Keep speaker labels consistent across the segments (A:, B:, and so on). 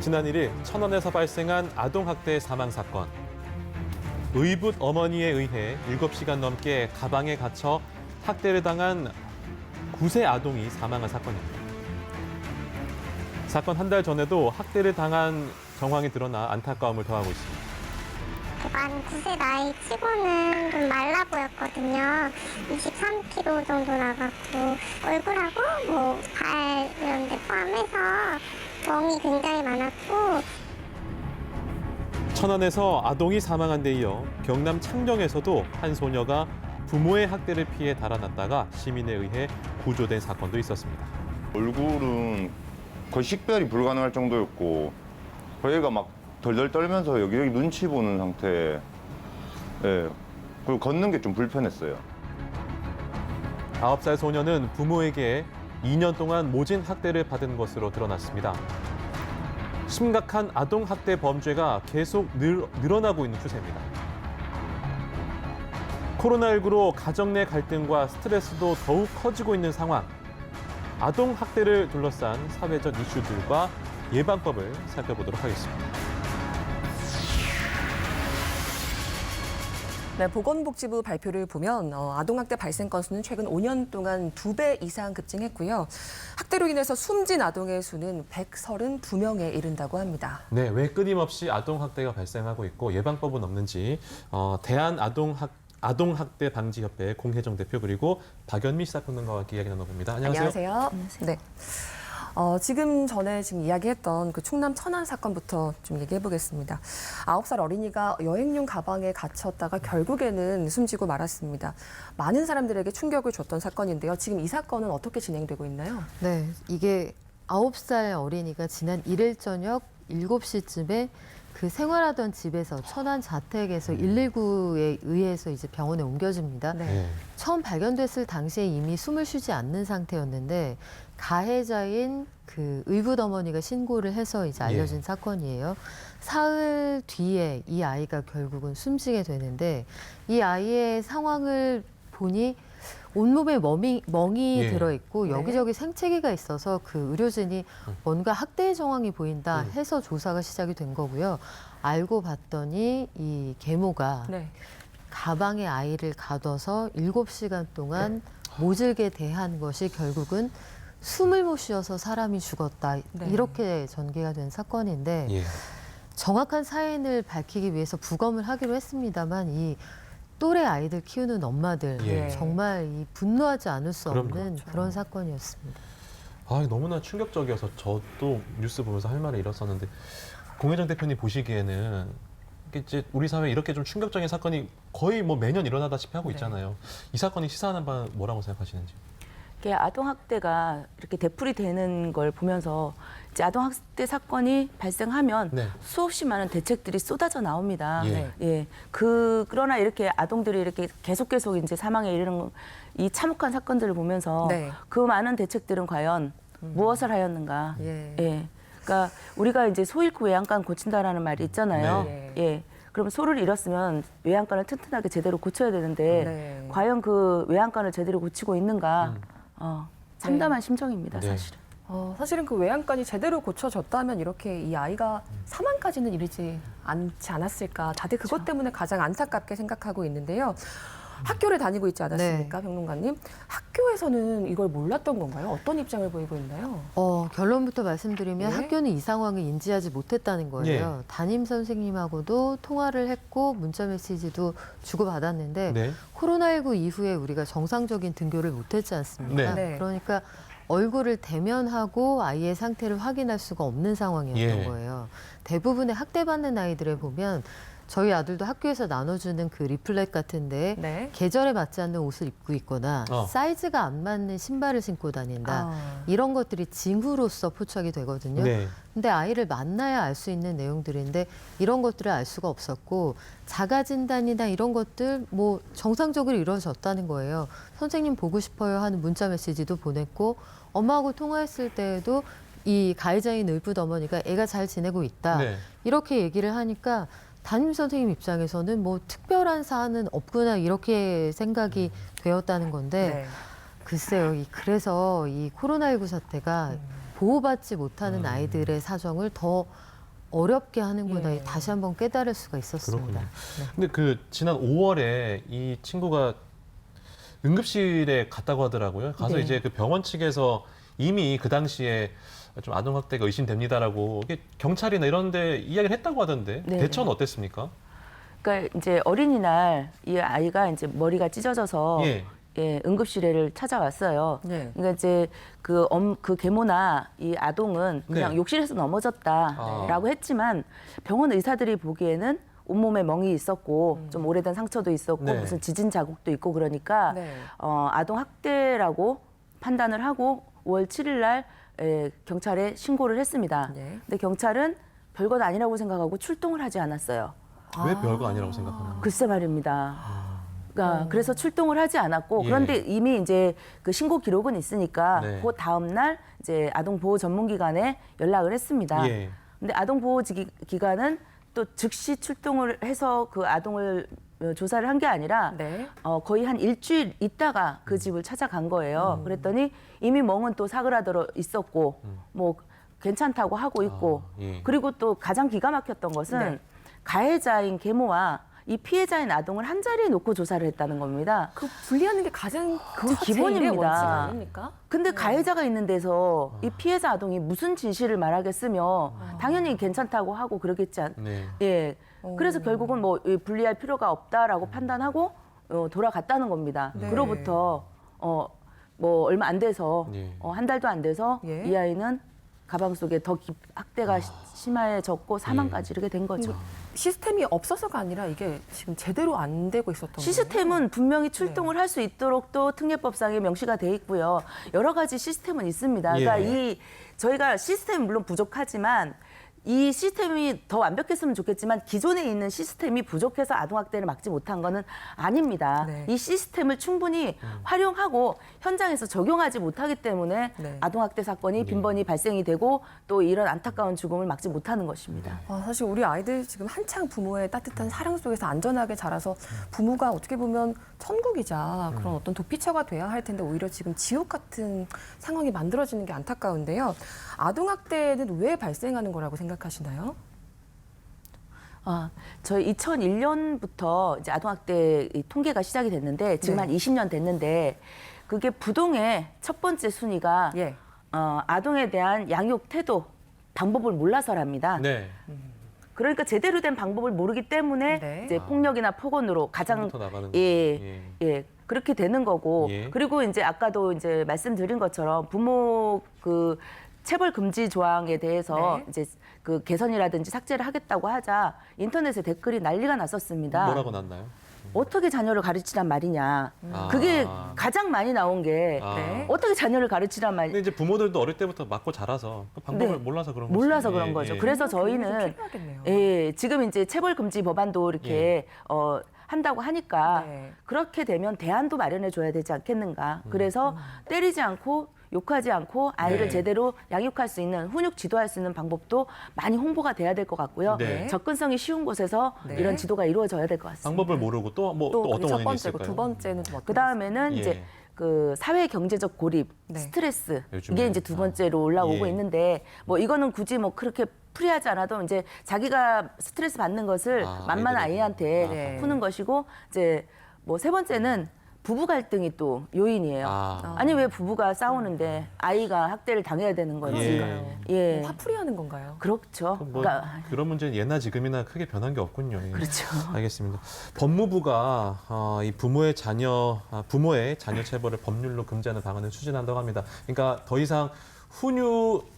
A: 지난 1일 천안에서 발생한 아동학대 사망 사건. 의붓 어머니에 의해 7시간 넘게 가방에 갇혀 학대를 당한 9세 아동이 사망한 사건입니다. 사건 한 달 전에도 학대를 당한 정황이 드러나 안타까움을 더하고 있습니다.
B: 만 9세 나이 치고는 좀 말라 보였거든요. 23kg 정도 나갔고 얼굴하고 발 이런 데 포함해서 멍이 굉장히 많았고.
A: 천안에서 아동이 사망한 데 이어 경남 창녕에서도 한 소녀가 부모의 학대를 피해 달아났다가 시민에 의해 구조된 사건도 있었습니다.
C: 얼굴은 거의 식별이 불가능할 정도였고 저희가 막 덜덜 떨면서 여기저기 눈치 보는 상태. 예. 그리고 걷는 게 좀 불편했어요.
A: 9살 소녀는 부모에게 2년 동안 모진 학대를 받은 것으로 드러났습니다. 심각한 아동 학대 범죄가 계속 늘어나고 있는 추세입니다. 코로나19로 가정 내 갈등과 스트레스도 더욱 커지고 있는 상황. 아동 학대를 둘러싼 사회적 이슈들과 예방법을 살펴보도록 하겠습니다.
D: 네, 보건복지부 발표를 보면 아동학대 발생 건수는 최근 5년 동안 2배 이상 급증했고요. 학대로 인해서 숨진 아동의 수는 132명에 이른다고 합니다.
A: 네, 왜 끊임없이 아동학대가 발생하고 있고 예방법은 없는지 아동학대 방지협회 공혜정 대표 그리고 박연미 시사평론가와 이야기 나눠봅니다. 안녕하세요.
D: 네. 지금 이야기했던 그 충남 천안 사건부터 좀 얘기해 보겠습니다. 9살 어린이가 여행용 가방에 갇혔다가 결국에는 숨지고 말았습니다. 많은 사람들에게 충격을 줬던 사건인데요. 지금 이 사건은 어떻게 진행되고 있나요?
E: 네, 이게 9살 어린이가 지난 1일 저녁 7시쯤에 그 생활하던 집에서 천안 자택에서 119에 의해서 이제 병원에 옮겨집니다.
D: 네.
E: 처음 발견됐을 당시에 이미 숨을 쉬지 않는 상태였는데 가해자인 그 의붓 어머니가 신고를 해서 이제 알려진 사건이에요. 사흘 뒤에 이 아이가 결국은 숨지게 되는데 이 아이의 상황을 보니 온몸에 멍이 들어있고 여기저기 생채기가 있어서 그 의료진이 뭔가 학대의 정황이 보인다 해서 조사가 시작이 된 거고요. 알고 봤더니 이 계모가 가방에 아이를 가둬서 7시간 동안 모질게 대한 것이 결국은 숨을 못 쉬어서 사람이 죽었다. 이렇게 전개가 된 사건인데 정확한 사인을 밝히기 위해서 부검을 하기로 했습니다만 이 또래 아이들 키우는 엄마들 정말 이 분노하지 않을 수 없는 그런 사건이었습니다.
A: 너무나 충격적이어서 저도 뉴스 보면서 할 말을 잃었었는데 공혜정 대표님 보시기에는 이제 우리 사회에 이렇게 좀 충격적인 사건이 거의 매년 일어나다시피 하고 있잖아요. 이 사건이 시사하는 바는 뭐라고 생각하시는지?
F: 이게 아동학대가 이렇게 되풀이 되는 걸 보면서 이제 아동학대 사건이 발생하면 수없이 많은 대책들이 쏟아져 나옵니다. 그러나 이렇게 아동들이 이렇게 계속 이제 사망에 이르는 이 참혹한 사건들을 보면서 그 많은 대책들은 과연 무엇을 하였는가? 그러니까 우리가 이제 소 잃고 외양간 고친다라는 말이 있잖아요. 그럼 소를 잃었으면 외양간을 튼튼하게 제대로 고쳐야 되는데 과연 그 외양간을 제대로 고치고 있는가? 참담한 심정입니다, 사실은.
D: 사실은 그 외양간이 제대로 고쳐졌다면 이렇게 이 아이가 사망까지는 이르지 않지 않았을까. 다들 그것 때문에 가장 안타깝게 생각하고 있는데요. 학교를 다니고 있지 않았습니까, 평론가님? 학교에서는 이걸 몰랐던 건가요? 어떤 입장을 보이고 있나요?
E: 결론부터 말씀드리면 학교는 이 상황을 인지하지 못했다는 거예요. 담임 선생님하고도 통화를 했고 문자 메시지도 주고받았는데 코로나19 이후에 우리가 정상적인 등교를 못했지 않습니까? 그러니까 얼굴을 대면하고 아이의 상태를 확인할 수가 없는 상황이었던 거예요. 대부분의 학대받는 아이들을 보면 저희 아들도 학교에서 나눠주는 그 리플렛 같은데 계절에 맞지 않는 옷을 입고 있거나 사이즈가 안 맞는 신발을 신고 다닌다. 이런 것들이 징후로서 포착이 되거든요. 근데 아이를 만나야 알 수 있는 내용들인데 이런 것들을 알 수가 없었고 자가진단이나 이런 것들 정상적으로 이루어졌다는 거예요. 선생님 보고 싶어요 하는 문자 메시지도 보냈고 엄마하고 통화했을 때에도 이 가해자인 의붓 어머니가 애가 잘 지내고 있다. 이렇게 얘기를 하니까 담임 선생님 입장에서는 특별한 사안은 없구나 이렇게 생각이 되었다는 건데 글쎄요. 그래서 이 코로나19 사태가 보호받지 못하는 아이들의 사정을 더 어렵게 하는구나
D: 예.
E: 다시 한번 깨달을 수가 있었습니다.
A: 그렇군요. 근데 그 지난 5월에 이 친구가 응급실에 갔다고 하더라고요. 가서
D: 네.
A: 이제 그 병원 측에서 이미 그 당시에 좀 아동 학대가 의심됩니다라고 이게 경찰이나 이런 데 이야기를 했다고 하던데
F: 네.
A: 대처는 어땠습니까?
F: 그러니까 이제 어린이날 이 아이가 이제 머리가 찢어져서
A: 예.
F: 예, 응급실에를 찾아왔어요.
D: 네.
F: 그러니까 이제 그 계모나 이 아동은 그냥
A: 네.
F: 욕실에서 넘어졌다라고 했지만 병원 의사들이 보기에는 온몸에 멍이 있었고 좀 오래된 상처도 있었고
A: 네.
F: 무슨 지진 자국도 있고 그러니까
D: 네.
F: 아동 학대라고 판단을 하고 5월 7일 날 경찰에 신고를 했습니다.
D: 네.
F: 근데 경찰은 별것 아니라고 생각하고 출동을 하지 않았어요.
A: 왜 별거 아니라고 생각하나요?
F: 글쎄 말입니다. 그러니까 그래서 출동을 하지 않았고
A: 예.
F: 그런데 이미 이제 그 신고 기록은 있으니까
A: 네.
F: 그 다음 날 이제 아동보호 전문기관에 연락을 했습니다.
A: 예.
F: 근데 아동보호 기관은 또 즉시 출동을 해서 그 아동을 조사를 한 게 아니라
D: 네.
F: 거의 한 일주일 있다가 그 집을 찾아간 거예요. 그랬더니 이미 멍은 또 사그라들어 있었고 뭐 괜찮다고 하고 있고
A: 아, 예.
F: 그리고 또 가장 기가 막혔던 것은
D: 네.
F: 가해자인 계모와 이 피해자인 아동을 한 자리에 놓고 조사를 했다는 겁니다.
D: 그 분리하는 게 가장
F: 그건
D: 첫
F: 기본입니다.
D: 제일의 원칙 아닙니까?
F: 근데 가해자가 있는 데서 이 피해자 아동이 무슨 진실을 말하겠으며 당연히 괜찮다고 하고 그러겠지 않.
A: 네.
F: 예. 그래서 결국은 뭐 분리할 필요가 없다라고 판단하고 돌아갔다는 겁니다.
D: 네.
F: 그로부터 뭐 얼마 안 돼서
A: 예.
F: 한 달도 안 돼서
D: 예.
F: 이 아이는 가방 속에 더 학대가 심해졌고 사망까지
A: 예.
F: 이렇게 된 거죠.
D: 시스템이 없어서가 아니라 이게 지금 제대로 안 되고 있었던 거예요.
F: 시스템은 분명히 출동을 할 수 있도록 또 특례법상에 명시가 돼 있고요. 여러 가지 시스템은 있습니다. 그러니까
A: 예.
F: 저희가 시스템 물론 부족하지만 이 시스템이 더 완벽했으면 좋겠지만 기존에 있는 시스템이 부족해서 아동학대를 막지 못한 거는 아닙니다.
D: 네.
F: 이 시스템을 충분히 활용하고 현장에서 적용하지 못하기 때문에
D: 네.
F: 아동학대 사건이 빈번히 발생이 되고 또 이런 안타까운 죽음을 막지 못하는 것입니다.
D: 사실 우리 아이들 지금 한창 부모의 따뜻한 사랑 속에서 안전하게 자라서 부모가 어떻게 보면 천국이자 그런 어떤 도피처가 돼야 할 텐데 오히려 지금 지옥 같은 상황이 만들어지는 게 안타까운데요. 아동학대는 왜 발생하는 거라고 생각하시나요?
F: 저희 2001년부터 이제 아동학대 이 통계가 시작이 됐는데 지금
D: 네.
F: 한 20년 됐는데 그게 부동의 첫 번째 순위가
D: 예.
F: 아동에 대한 양육 태도 방법을 몰라서랍니다.
A: 네.
F: 그러니까 제대로 된 방법을 모르기 때문에
D: 네.
F: 이제 폭력이나 폭언으로 가장
A: 처음부터 나가는
F: 예, 그렇게 되는 거고
A: 예.
F: 그리고 이제 아까도 이제 말씀드린 것처럼 부모 그 체벌 금지 조항에 대해서
D: 네.
F: 이제 그 개선이라든지 삭제를 하겠다고 하자 인터넷에 댓글이 난리가 났었습니다.
A: 뭐라고 났나요?
F: 어떻게 자녀를 가르치란 말이냐.
A: 아.
F: 그게 가장 많이 나온 게
A: 아.
D: 네.
F: 어떻게 자녀를 가르치란 말이냐.
A: 근데 이제 부모들도 어릴 때부터 맞고 자라서 그 방법을
F: 네.
A: 몰라서 그런 거죠.
F: 몰라서
A: 예,
F: 그런 거죠.
A: 예.
F: 그래서
D: 교육이 좀
F: 저희는
D: 필요하겠네요.
F: 예, 지금 이제 체벌 금지 법안도 이렇게 한다고 하니까
D: 네.
F: 그렇게 되면 대안도 마련해 줘야 되지 않겠는가. 그래서 때리지 않고 욕하지 않고 아이를
A: 네.
F: 제대로 양육할 수 있는 훈육 지도할 수 있는 방법도 많이 홍보가 돼야 될 것 같고요.
A: 네.
F: 접근성이 쉬운 곳에서
D: 네.
F: 이런 지도가 이루어져야 될 것 같습니다.
A: 방법을 모르고 또
D: 또
A: 어떤
D: 그게 첫
A: 원인이
D: 번째고
A: 있을까요?
D: 두 번째는 좀 어떤
F: 그 다음에는
A: 예.
F: 이제 그 사회 경제적 고립,
D: 네.
F: 스트레스
A: 요즘에.
F: 이게 이제 두 번째로 올라오고
A: 예.
F: 있는데 뭐 이거는 굳이 뭐 그렇게 풀이하지 않아도 이제 자기가 스트레스 받는 것을 만만
A: 아이들에게.
F: 아이한테
D: 네.
F: 푸는 것이고 이제 뭐 세 번째는 부부 갈등이 또 요인이에요. 아니 왜 부부가 싸우는데 아이가 학대를 당해야 되는 건지.
A: 예.
F: 예.
D: 뭐 화풀이하는 건가요?
F: 그렇죠.
A: 뭐
F: 그러니까
A: 그런 문제는 예나 지금이나 크게 변한 게 없군요. 예.
F: 그렇죠.
A: 알겠습니다. 법무부가 이 부모의 자녀 체벌을 법률로 금지하는 방안을 추진한다고 합니다. 그러니까 더 이상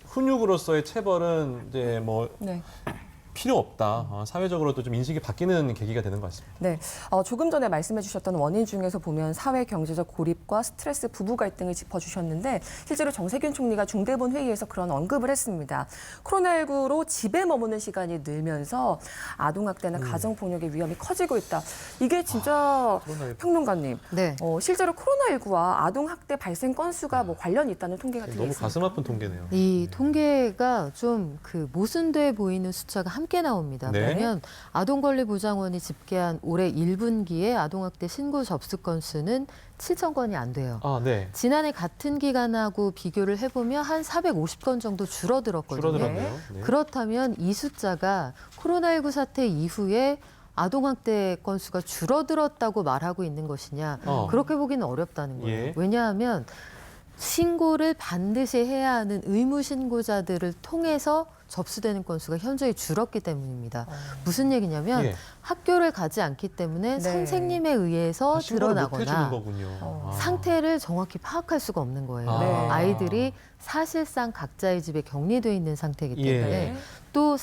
A: 훈육으로서의 체벌은 이제 뭐
D: 네.
A: 필요 없다. 사회적으로도 좀 인식이 바뀌는 계기가 되는 것 같습니다.
D: 네, 조금 전에 말씀해 주셨던 원인 중에서 보면 사회 경제적 고립과 스트레스, 부부 갈등을 짚어주셨는데 실제로 정세균 총리가 중대본 회의에서 그런 언급을 했습니다. 코로나19로 집에 머무는 시간이 늘면서 아동학대나 가정폭력의 위험이 커지고 있다. 이게 진짜
A: 코로나19.
D: 평론가님,
E: 네.
D: 실제로 코로나19와 아동학대 발생 건수가 뭐 관련이 있다는 통계가 들려
A: 너무
D: 있습니다.
A: 가슴 아픈 통계네요.
E: 이 통계가 좀 그 모순돼 보이는 숫자가 함께 나옵니다.
A: 네.
E: 보면 아동권리보장원이 집계한 올해 1분기에 아동학대 신고 접수 건수는 7,000건이 안 돼요.
A: 아, 네.
E: 지난해 같은 기간하고 비교를 해보면 한 450건 정도 줄어들었거든요.
A: 줄어들었네요. 네.
E: 그렇다면 이 숫자가 코로나19 사태 이후에 아동학대 건수가 줄어들었다고 말하고 있는 것이냐. 그렇게 보기는 어렵다는 거예요.
A: 예.
E: 왜냐하면 신고를 반드시 해야 하는 의무 신고자들을 통해서 접수되는 건수가 현저히 줄었기 때문입니다. 무슨 얘기냐면
A: 예.
E: 학교를 가지 않기 때문에
D: 네.
E: 선생님에 의해서
A: 신고를 못 해주는
E: 드러나거나
A: 거군요. 아.
E: 상태를 정확히 파악할 수가 없는 거예요.
A: 네.
E: 아이들이 사실상 각자의 집에 격리돼 있는 상태이기 때문에
A: 예.
E: 또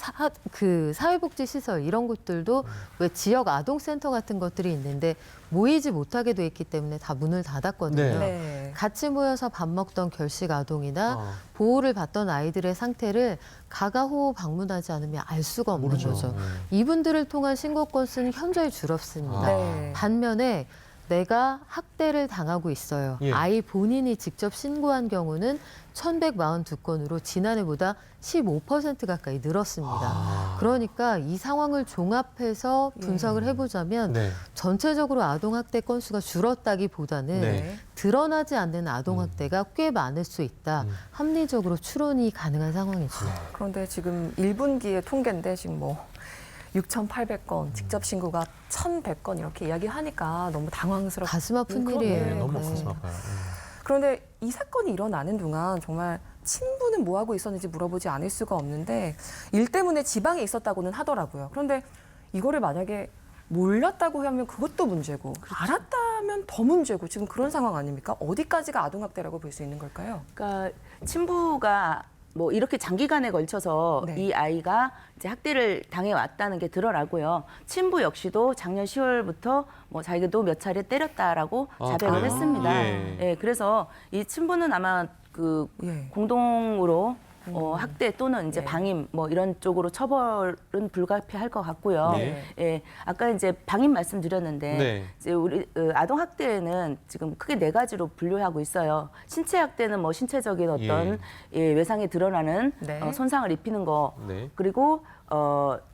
E: 그 사회복지시설 이런 곳들도 왜 지역 아동센터 같은 것들이 있는데 모이지 못하게 돼 있기 때문에 다 문을 닫았거든요.
A: 네.
D: 네.
E: 같이 모여서 밥 먹던 결식 아동이나 보호를 받던 아이들의 상태를 가가호호 방문하지 않으면 알 수가 없는
A: 모르죠.
E: 거죠.
A: 네.
E: 이분들을 통한 신고 건수는 현저히 줄었습니다.
D: 네.
E: 반면에 내가 학대를 당하고 있어요.
A: 예.
E: 아이 본인이 직접 신고한 경우는 1,142건으로 지난해보다 15% 가까이 늘었습니다.
A: 아.
E: 그러니까 이 상황을 종합해서 분석을 해보자면
A: 네.
E: 전체적으로 아동학대 건수가 줄었다기보다는
A: 네.
E: 드러나지 않는 아동학대가 꽤 많을 수 있다. 합리적으로 추론이 가능한 상황이죠.
D: 그런데 지금 1분기의 통계인데 지금 뭐 6,800건, 직접 신고가 1,100건 이렇게 이야기하니까 너무 당황스럽고
E: 가슴 아픈
D: 그러네요.
E: 일이에요.
A: 너무
E: 네.
A: 가슴 아파요.
D: 그런데 이 사건이 일어나는 동안 정말 친부는 뭐 하고 있었는지 물어보지 않을 수가 없는데 일 때문에 지방에 있었다고는 하더라고요. 그런데 이거를 만약에 몰랐다고 하면 그것도 문제고 알았다면 더 문제고 지금 그런 상황 아닙니까? 어디까지가 아동학대라고 볼 수 있는 걸까요?
F: 그러니까 친부가 뭐 이렇게 장기간에 걸쳐서
D: 네.
F: 이 아이가 이제 학대를 당해 왔다는 게 드러나고요. 친부 역시도 작년 10월부터 뭐 자기도 몇 차례 때렸다라고 자백을
A: 그래요?
F: 했습니다.
A: 예.
F: 예, 그래서 이 친부는 아마 그
D: 예.
F: 공동으로 학대 또는 이제
D: 네.
F: 방임 뭐 이런 쪽으로 처벌은 불가피할 것 같고요.
A: 네.
F: 예, 아까 이제 방임 말씀드렸는데
A: 네.
F: 이제 우리 아동 학대는 지금 크게 네 가지로 분류하고 있어요. 신체 학대는 뭐 신체적인 어떤 예, 외상에 드러나는
D: 네.
F: 손상을 입히는 거.
A: 네.
F: 그리고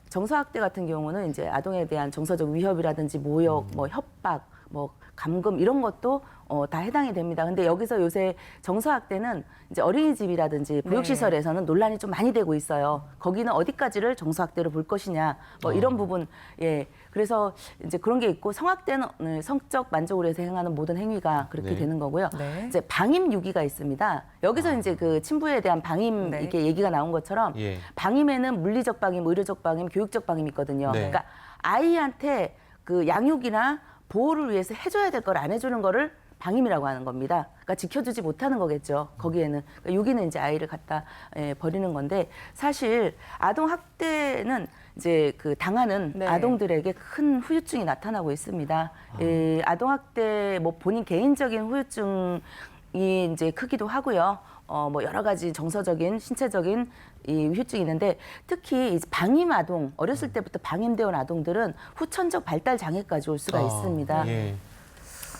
F: 정서 학대 같은 경우는 이제 아동에 대한 정서적 위협이라든지 모욕, 뭐 협박, 뭐 감금 이런 것도 다 해당이 됩니다. 근데 여기서 요새 정서학대는 이제 어린이집이라든지 보육시설에서는 논란이 좀 많이 되고 있어요. 거기는 어디까지를 정서학대로 볼 것이냐, 뭐 이런 부분, 예. 그래서 이제 그런 게 있고 성학대는 성적 만족을 위해서 행하는 모든 행위가 그렇게
A: 네.
F: 되는 거고요.
D: 네.
F: 이제 방임 유기가 있습니다. 여기서 이제 그 친부에 대한 방임
D: 네.
F: 이렇게 얘기가 나온 것처럼
A: 예.
F: 방임에는 물리적 방임, 의료적 방임, 교육적 방임이 있거든요.
A: 네.
F: 그러니까 아이한테 그 양육이나 보호를 위해서 해줘야 될 걸 안 해주는 거를 방임이라고 하는 겁니다. 그러니까 지켜주지 못하는 거겠죠. 거기에는 그러니까 유기는 이제 아이를 갖다 버리는 건데 사실 아동 학대는 이제 그 당하는
D: 네.
F: 아동들에게 큰 후유증이 나타나고 있습니다. 아동 학대 뭐 본인 개인적인 후유증이 이제 크기도 하고요. 뭐 여러 가지 정서적인, 신체적인 이 후유증이 있는데 특히 이제 방임 아동, 어렸을 때부터 방임되어 온 아동들은 후천적 발달 장애까지 올 수가 있습니다.
A: 예.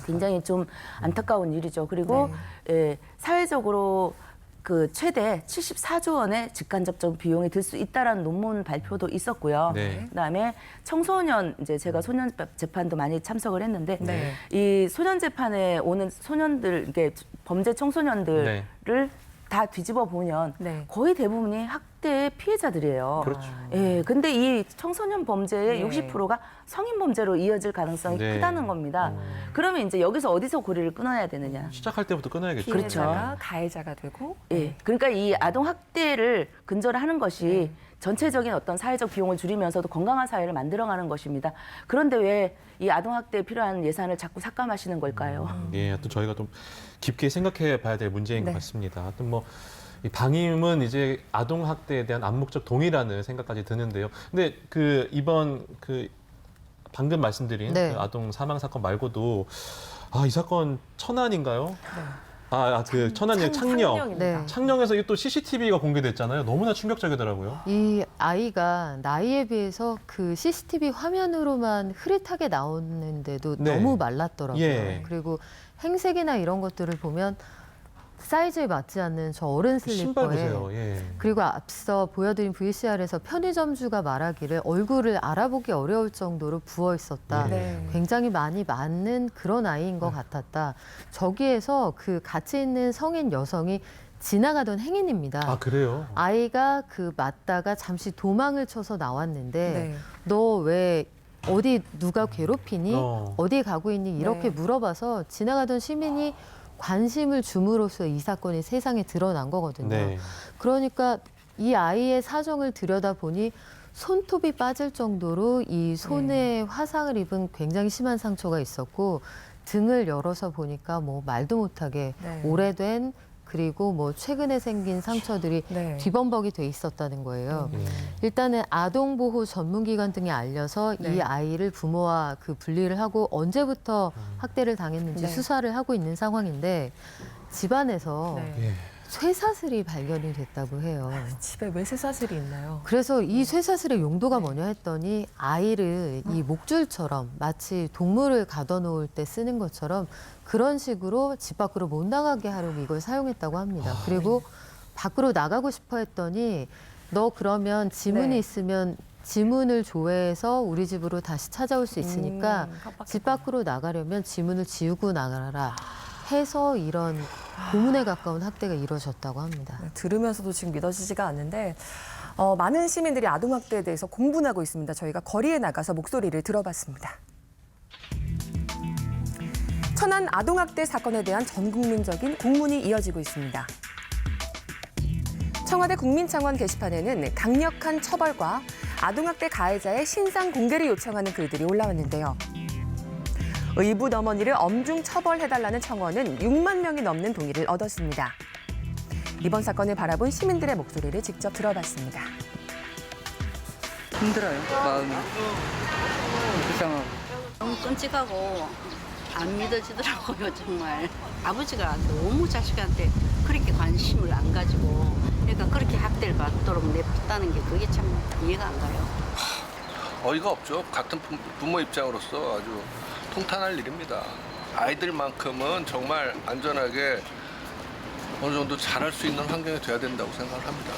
F: 굉장히 좀 안타까운 일이죠. 그리고 예, 사회적으로 그 최대 74조 원의 직간접적 비용이 들 수 있다라는 논문 발표도 있었고요.
A: 네.
F: 그다음에 청소년 이제 제가 소년 재판도 많이 참석을 했는데
D: 네.
F: 이 소년 재판에 오는 소년들 이게 범죄 청소년들을 다 뒤집어 보면
D: 네.
F: 거의 대부분이 학대의 피해자들이에요.
A: 그렇죠.
F: 예, 근데 이 청소년 범죄의
D: 네.
F: 60%가 성인 범죄로 이어질 가능성이
A: 네.
F: 크다는 겁니다. 그러면 이제 여기서 어디서 고리를 끊어야 되느냐?
A: 시작할 때부터 끊어야겠죠.
D: 피해자가 가해자가 되고
F: 예, 그러니까 이 아동 학대를 근절하는 것이 전체적인 어떤 사회적 비용을 줄이면서도 건강한 사회를 만들어가는 것입니다. 그런데 왜 이 아동 학대에 필요한 예산을 자꾸 삭감하시는 걸까요?
A: 예, 하여튼 저희가 좀 깊게 생각해 봐야 될 문제인
D: 네.
A: 것 같습니다. 하여튼 뭐, 이 방임은 이제 아동 학대에 대한 암묵적 동의라는 생각까지 드는데요. 근데 그 이번 그 방금 말씀드린
E: 네.
A: 그 아동 사망 사건 말고도 이 사건 천안인가요? 그 천안이 창녕.
D: 창녕입니다.
E: 네.
A: 창녕에서 이게 또 CCTV가 공개됐잖아요. 너무나 충격적이더라고요.
E: 이 아이가 나이에 비해서 그 CCTV 화면으로만 흐릿하게 나오는데도
A: 네.
E: 너무 말랐더라고요.
A: 예.
E: 그리고 행색이나 이런 것들을 보면 사이즈에 맞지 않는 저 어른
A: 신발
E: 슬리퍼에
A: 보세요. 예.
E: 그리고 앞서 보여드린 VCR에서 편의점주가 말하기를 얼굴을 알아보기 어려울 정도로 부어 있었다.
D: 네.
E: 굉장히 많이 맞는 그런 아이인 것 같았다. 저기에서 그 같이 있는 성인 여성이 지나가던 행인입니다.
A: 아, 그래요?
E: 아이가 그 맞다가 잠시 도망을 쳐서 나왔는데
D: 네.
E: 너 왜 어디 누가 괴롭히니?
A: 어.
E: 어디 가고 있니? 이렇게
D: 네.
E: 물어봐서 지나가던 시민이 관심을 줌으로써 이 사건이 세상에 드러난 거거든요.
A: 네.
E: 그러니까 이 아이의 사정을 들여다보니 손톱이 빠질 정도로 이 손에 화상을 입은 굉장히 심한 상처가 있었고 등을 열어서 보니까 뭐 말도 못하게
D: 네.
E: 오래된 그리고 뭐 최근에 생긴 상처들이
D: 네.
E: 뒤범벅이 돼 있었다는 거예요.
A: 예.
E: 일단은 아동보호 전문기관 등에 알려서
D: 네.
E: 이 아이를 부모와 그 분리를 하고 언제부터 학대를 당했는지
D: 네.
E: 수사를 하고 있는 상황인데 집안에서
D: 네.
A: 예.
E: 쇠사슬이 발견이 됐다고 해요.
D: 집에 왜 쇠사슬이 있나요?
E: 그래서 이 쇠사슬의 용도가 뭐냐 했더니 아이를 이 목줄처럼 마치 동물을 가둬놓을 때 쓰는 것처럼 그런 식으로 집 밖으로 못 나가게 하려고 이걸 사용했다고 합니다. 그리고 밖으로 나가고 싶어 했더니 너 그러면 지문이
D: 네.
E: 있으면 지문을 조회해서 우리 집으로 다시 찾아올 수 있으니까
D: 깜빡했구나.
E: 집 밖으로 나가려면 지문을 지우고 나가라 해서 이런 고문에 가까운 학대가 이루어졌다고 합니다.
D: 들으면서도 지금 믿어지지가 않는데 많은 시민들이 아동학대에 대해서 공분하고 있습니다. 저희가 거리에 나가서 목소리를 들어봤습니다. 천안 아동학대 사건에 대한 전국민적인 공문이 이어지고 있습니다. 청와대 국민청원 게시판에는 강력한 처벌과 아동학대 가해자의 신상 공개를 요청하는 글들이 올라왔는데요. 의붓 어머니를 엄중 처벌해달라는 청원은 6만 명이 넘는 동의를 얻었습니다. 이번 사건을 바라본 시민들의 목소리를 직접 들어봤습니다.
G: 힘들어요, 마음이. 불쌍하고.
H: 너무 끔찍하고 안 믿어지더라고요, 정말. 아버지가 너무 자식한테 그렇게 관심을 안 가지고 그러니까 그렇게 학대를 받도록 냅뒀다는 게 그게 참 이해가 안 가요.
I: 어이가 없죠. 같은 부모 입장으로서 아주 통탄할 일입니다. 아이들만큼은 정말 안전하게 어느 정도 잘할 수 있는 환경이 돼야 된다고 생각을 합니다.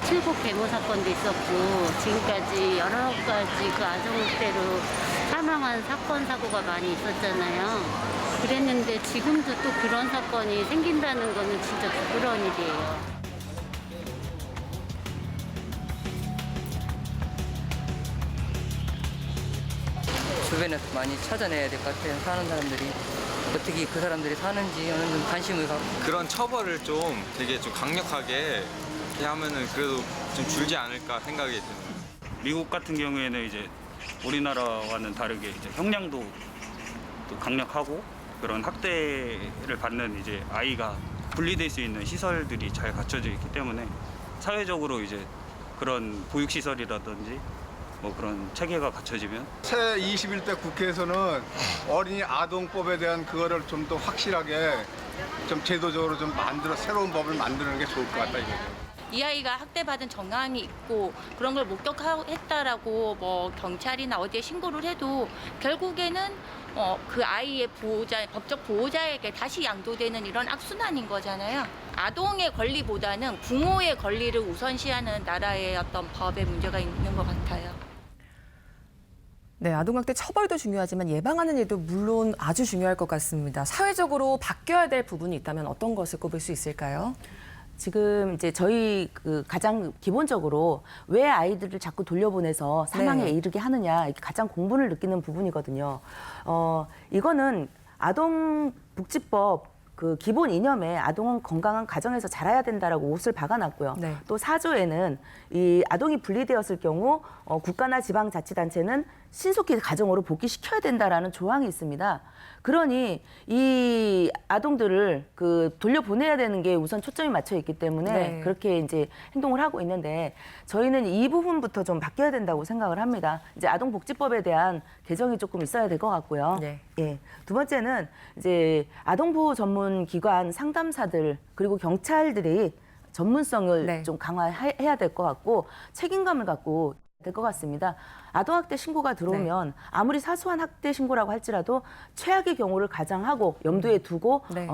H: 칠곡 계모 사건도 있었고 지금까지 여러 가지 그 아동학대로 사망한 사건 사고가 많이 있었잖아요. 그랬는데 지금도 또 그런 사건이 생긴다는 거는 진짜 부끄러운 일이에요.
G: 주변에서 많이 찾아내야 될 것 같아요. 사는 사람들이. 어떻게 그 사람들이 사는지 어느 정도 관심을 갖고.
J: 그런 처벌을 좀 되게 좀 강력하게 하면은 그래도 좀 줄지 않을까 생각이 드네요.
K: 미국 같은 경우에는 이제 우리나라와는 다르게 이제 형량도 또 강력하고 그런 학대를 받는 이제 아이가 분리될 수 있는 시설들이 잘 갖춰져 있기 때문에 사회적으로 이제 그런 보육시설이라든지 뭐 그런 체계가 갖춰지면
L: 새 21대 국회에서는 어린이 아동법에 대한 그거를 좀 더 확실하게 좀 제도적으로 좀 만들어 새로운 법을 만드는 게 좋을 것 같다 이거죠.
M: 이 아이가 학대받은 정황이 있고 그런 걸 목격했다라고 뭐 경찰이나 어디에 신고를 해도 결국에는 그 아이의 보호자, 법적 보호자에게 다시 양도되는 이런 악순환인 거잖아요. 아동의 권리보다는 부모의 권리를 우선시하는 나라의 어떤 법에 문제가 있는 것 같아요.
D: 네, 아동학대 처벌도 중요하지만 예방하는 일도 물론 아주 중요할 것 같습니다. 사회적으로 바뀌어야 될 부분이 있다면 어떤 것을 꼽을 수 있을까요?
F: 지금 이제 저희 그 가장 기본적으로 왜 아이들을 자꾸 돌려보내서 사망에
D: 네.
F: 이르게 하느냐 이게 가장 공분을 느끼는 부분이거든요. 이거는 아동복지법 그 기본 이념에 아동은 건강한 가정에서 자라야 된다라고 옷을 박아놨고요.
D: 네.
F: 또 4조에는 이 아동이 분리되었을 경우 국가나 지방자치단체는 신속히 가정으로 복귀시켜야 된다라는 조항이 있습니다. 그러니 이 아동들을 그 돌려보내야 되는 게 우선 초점이 맞춰 있기 때문에
D: 네.
F: 그렇게 이제 행동을 하고 있는데 저희는 이 부분부터 좀 바뀌어야 된다고 생각을 합니다. 이제 아동복지법에 대한 개정이 조금 있어야 될 것 같고요.
D: 네.
F: 예. 두 번째는 이제 아동보호 전문 기관 상담사들 그리고 경찰들이 전문성을
D: 네.
F: 좀 강화해야 될 것 같고 책임감을 갖고 될 것 같습니다. 아동학대 신고가 들어오면 아무리 사소한 학대 신고라고 할지라도 최악의 경우를 가장하고 염두에 두고
D: 네.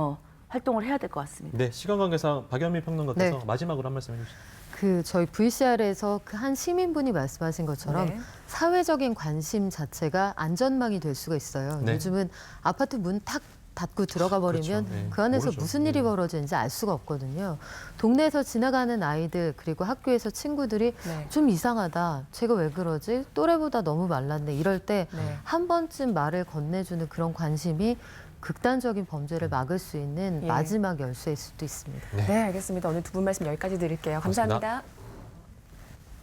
F: 활동을 해야 될 것 같습니다.
A: 네, 시간 관계상 박연미 평론가께서
E: 네.
A: 마지막으로 한 말씀 해주시죠.
E: 저희 VCR에서 그 한 시민분이 말씀하신 것처럼
D: 네.
E: 사회적인 관심 자체가 안전망이 될 수가 있어요.
A: 네.
E: 요즘은 아파트 문 탁 닫고 들어가 버리면
A: 그렇죠. 네.
E: 그 안에서
A: 모르죠.
E: 무슨 일이
A: 네.
E: 벌어지는지 알 수가 없거든요. 동네에서 지나가는 아이들 그리고 학교에서 친구들이
D: 네.
E: 좀 이상하다. 쟤가 왜 그러지? 또래보다 너무 말랐네. 이럴 때 한
D: 네.
E: 번쯤 말을 건네주는 그런 관심이 극단적인 범죄를 막을 수 있는
D: 예.
E: 마지막 열쇠일 수도 있습니다.
D: 네, 알겠습니다. 오늘 두 분 말씀 여기까지 드릴게요. 감사합니다.
A: 고맙습니다.